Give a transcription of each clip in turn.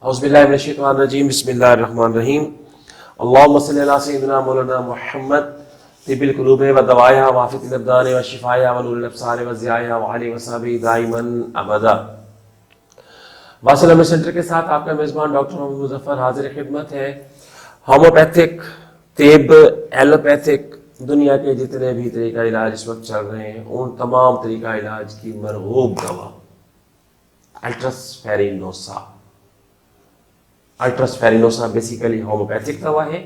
औज़ुबिल्लाहिमिनश्शैतानिर्रजीम बिस्मिल्लाहिर्रहमानिर्रहीम अल्लाहुम्मा सल्लि अला सय्यिदिना मौलाना मुहम्मद तिब्बिल क़ुलूब व दवाइहा व आफ़ियतिल अबदान व शिफ़ाइहा व नूरिल अब्सार व ज़ियाइहा व आलिहि व सहबिही दाइमन अबदा। वासिल अहमद सेंटर के साथ आपका मेज़बान डॉक्टर मोहम्मद मुज़फ़्फ़र हाज़िर खिदमत है। होम्योपैथिक, तिब, एलोपैथिक दुनिया के जितने भी तरीका इलाज इस वक्त चल रहे हैं उन तमाम तरीका इलाज की मरगूब दवा अल्ट्रस फेरिनोसा। अल्ट्रस फेरिनोसा बेसिकली होम्योपैथिक दवा है।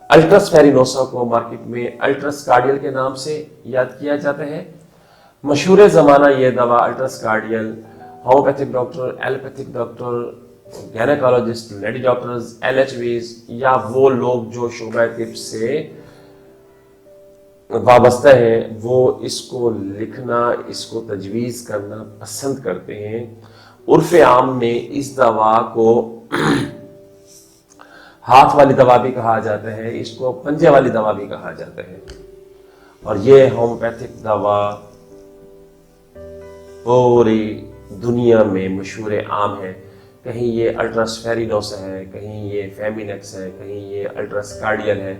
अल्ट्रस फेरिनोसा को मार्केट में अल्ट्रस कार्डियल के नाम से याद किया जाता है। मशहूर ज़माना ये दवा अल्ट्रस कार्डियल homeopathic doctor, allopathic doctor, gynaecologist, lady doctors, LHVs या वो लोग जो शोबा तिब से वाबस्ता हैं वो इसको लिखना, इसको तजवीज़ करना पसंद करते हैं। उर्फ़ आम में इस दवा को हाथ वाली दवा भी कहा जाता है, इसको पंजे वाली दवा भी कहा जाता है। और ये होम्योपैथिक दवा पूरी दुनिया में मशहूर आम है। कहीं ये अल्ट्रस फेरिनोसा है, कहीं ये फेमिनेक्स है, कहीं ये अल्ट्रस कार्डियल है।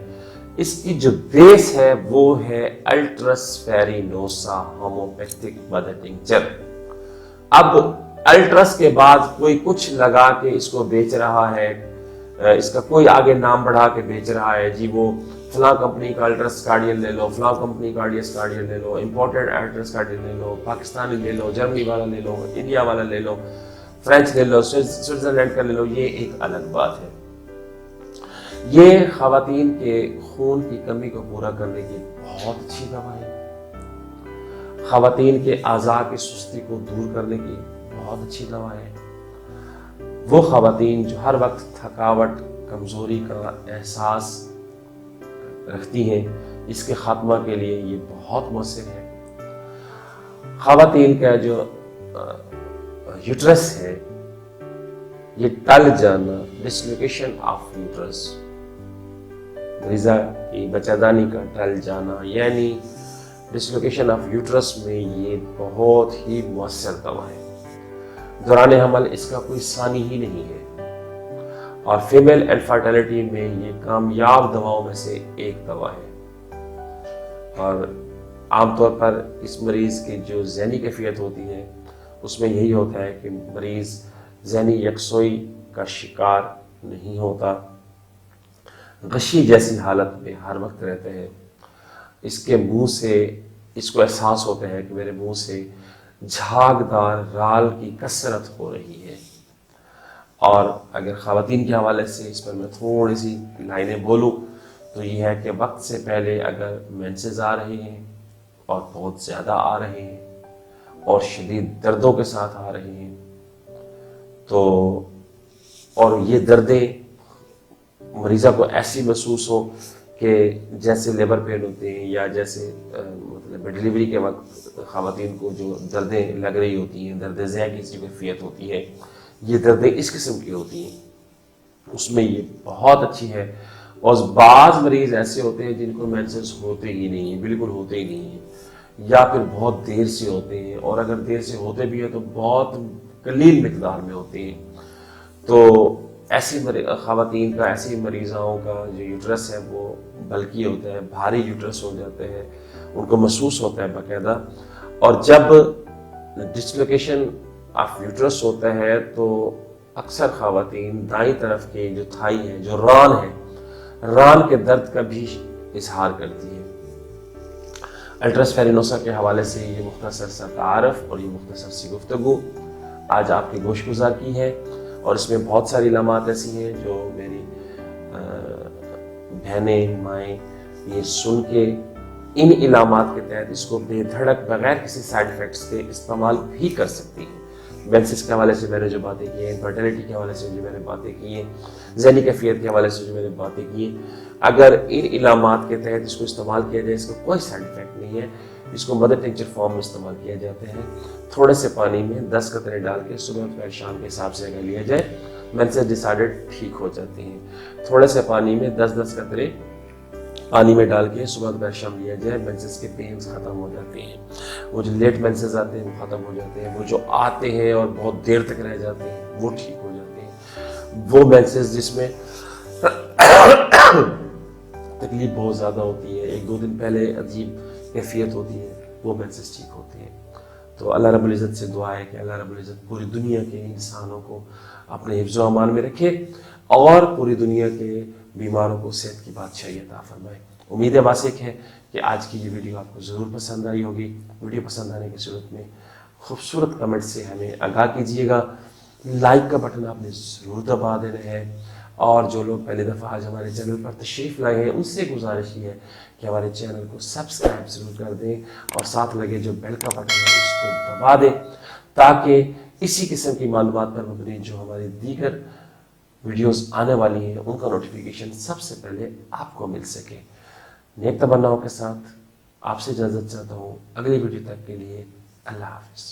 इसकी जो बेस है वो है अल्ट्रस फेरिनोसा होम्योपैथिक मदर टिंचर। अब अल्ट्रस के बाद कोई कुछ लगा के इसको बेच रहा है, इसका कोई आगे नाम बढ़ा के बेच रहा है, जी वो फलां कंपनी का अल्ट्रस कार्डियल ले लो, फलां कंपनी का कार्डियल ले लो, इंपोर्टेड अल्ट्रस कार्डियल ले लो, पाकिस्तानी ले लो, जर्मनी वाला ले लो, इंडिया वाला ले लो, फ्रेंच ले लो, स्विट्जरलैंड का ले लो, ये एक अलग बात है। ये खवातीन के खून की कमी को पूरा करने की बहुत अच्छी दवा है। खवातीन के आज़ा की सुस्ती को दूर करने की बहुत अच्छी दवा है। वो खवातीन जो हर वक्त थकावट, कमज़ोरी का एहसास रखती हैं, इसके ख़ात्मा के लिए ये बहुत मौसर है। खवातीन का जो यूट्रस है ये टल जाना, डिसलोकेशन ऑफ यूट्रस, मरीज़ा की बच्चादानी का टल जाना, यानी डिसलोकेशन ऑफ यूट्रस में ये बहुत ही मौसर दवा है। दौरान हमल इसका कोई सानी ही नहीं है और फीमेल इनफर्टिलिटी में ये कामयाब दवाओं में से एक दवा है। और आमतौर पर इस मरीज़ की जो ज़हनी कैफियत होती है उसमें यही होता है कि मरीज़ ज़हनी यकसोई का शिकार नहीं होता, गशी जैसी हालत में हर वक्त रहते हैं। इसके मुंह से इसको एहसास होता है कि मेरे मुंह से झागदार राल की कसरत हो रही है। और अगर ख़वातीन के हवाले से इस पर मैं थोड़ी सी लाइनें बोलूँ तो ये है कि वक्त से पहले अगर मेंसेस आ रहे हैं और बहुत ज़्यादा आ रहे हैं और शदीद दर्दों के साथ आ रहे हैं तो, और ये दर्दें मरीज़ा को ऐसी महसूस हो कि जैसे लेबर पेन होते हैं या जैसे मतलब डिलीवरी के वक्त ख़वातीन को जो दर्दें लग रही होती हैं, दर्द ज़ह की सी कैफियत होती है, ये दर्दें इस किस्म की होती हैं, उसमें ये बहुत अच्छी है। और बाज़ मरीज़ ऐसे होते हैं जिनको मेंसेस होते ही नहीं हैं, बिल्कुल होते ही नहीं हैं, या फिर बहुत देर से होते हैं, और अगर देर से होते भी हैं तो बहुत कलील मिकदार में होते हैं। तो ऐसी ख़वातीन का, ऐसी मरीज़ाओं का जो यूट्रस है वो बल्कि होता है, भारी यूट्रस हो जाते हैं, उनको महसूस होता है बाकायदा। और जब डिसलोकेशन ऑफ यूट्रस होता है तो अक्सर ख़वातीन दाईं तरफ की जो थाई है, जो रान है, रान के दर्द का भी इजहार करती है। अल्ट्रस फेरिनोसा के हवाले से ये मुख्तसर सा तारफ़ और ये मुख्तसर सी गुफ्तगू आज आपकी गोशगुजार की है। और इसमें बहुत सारी इलामात ऐसी हैं जो मेरी बहनें, माएँ ये सुन के इन इलामात के तहत इसको बेधड़क बगैर किसी साइड इफ़ेक्ट्स के इस्तेमाल भी कर सकती हैं। मेंसेस के हवाले से मैंने जो बातें की हैं, फर्टिलिटी के हवाले से जो मैंने बातें की हैं, ज़हनी कैफियत के हवाले से जो मैंने बातें की हैं, अगर इन इलामात के तहत इसको इस्तेमाल किया जाए, इसका कोई साइड इफ़ेक्ट नहीं है। इसको मदर टिंचर फॉर्म में इस्तेमाल किया जाते हैं। थोड़े से पानी में 10 कतरे डाल के सुबह दोपहर शाम के हिसाब से अगर लिया जाए, मेंसेस डिसाइडेड ठीक हो जाती हैं। थोड़े से पानी में 10-10 कतरे पानी में डाल के सुबह दोपहर शाम लिया जाए, मेंसेस के पेन्स ख़त्म हो जाते हैं। वो जो लेट मेंसेस आते हैं वो ख़त्म हो जाते हैं, वो जो आते हैं और बहुत देर तक रह जाते हैं वो ठीक हो जाते हैं। وہ مینسز جس میں تکلیف بہت زیادہ ہوتی ہے، 1-2 دن پہلے عجیب کیفیت ہوتی ہے، وہ مینسز ٹھیک ہوتی ہے۔ تو اللہ رب العزت سے دعا ہے کہ اللہ رب العزت پوری دنیا کے انسانوں کو اپنے حفظ و امان میں رکھے اور پوری دنیا کے بیماروں کو صحت کی بادشاہی عطا فرمائے۔ امید ہے واسق ہے کہ آج کی یہ ویڈیو آپ کو ضرور پسند آئی ہوگی۔ ویڈیو پسند آنے کی صورت میں خوبصورت کمنٹ سے ہمیں آگاہ کیجیے گا، لائک کا بٹن آپ نے ضرور دبا دینا ہے، اور جو لوگ پہلی دفعہ آج ہمارے چینل پر تشریف لائے ہیں ان سے گزارش یہ ہے کہ ہمارے چینل کو سبسکرائب ضرور کر دیں اور ساتھ لگے جو بیل کا بٹن ہے اس کو دبا دیں، تاکہ اسی قسم کی معلومات پر مبنی جو ہماری دیگر ویڈیوز آنے والی ہیں ان کا نوٹیفیکیشن سب سے پہلے آپ کو مل سکے۔ نیک تمناؤں کے ساتھ آپ سے اجازت چاہتا ہوں، اگلی ویڈیو تک کے لیے اللہ حافظ۔